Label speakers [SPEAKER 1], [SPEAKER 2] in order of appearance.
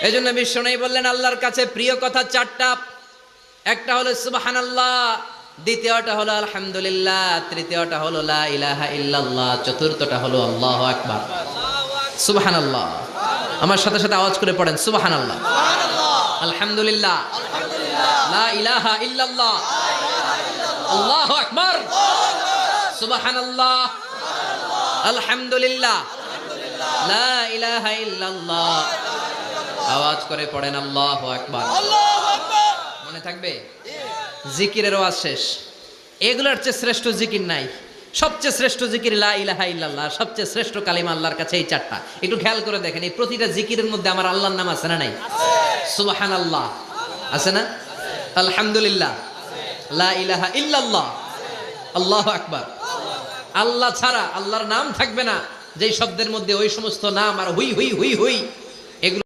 [SPEAKER 1] এজন্য বিশ্বনবী বললেন আল্লাহর কাছে প্রিয় কথা চারটা। একটা হলো সুবহানাল্লাহ, দ্বিতীয়টা হলো আলহামদুলিল্লাহ, তৃতীয়টা হলো লা ইলাহা ইল্লাল্লাহ, চতুর্থটা হলো আল্লাহু আকবার। সুবহানাল্লাহ, আমার সাথে সাথে আওয়াজ করে পড়েন সুবহানাল্লাহ, আলহামদুলিল্লাহ, লা ইলাহা ইল্লাল্লাহ, আল্লাহু আকবার, সুবহানাল্লাহ, আলহামদুলিল্লাহ, লা ইলাহা ইল্লাল্লাহ। আওয়াজ করে পড়েন আল্লাহু আকবার। মনে থাকবে? জিকিরের ওয়াজ শেষ। এগুলোর চেয়ে শ্রেষ্ঠ জিকির নাই। সবচেয়ে শ্রেষ্ঠ জিকির লা ইলাহা ইল্লাল্লাহ, সবচেয়ে শ্রেষ্ঠ কালিমা আল্লাহর কাছে এই চারটা। একটু খেয়াল করে দেখেন, এই প্রতিটা জিকিরের মধ্যে আমার আল্লাহর নাম আছে না নাই? সুবহানাল্লাহ আছে না? আলহামদুলিল্লাহ, লা ইলাহা ইল্লাল্লাহ, আল্লাহু আকবার। আল্লাহ ছাড়া আল্লাহর নাম থাকবে না যেই শব্দের মধ্যে ওই সমস্ত নাম আর হুই হুই হুই হুই এগুলো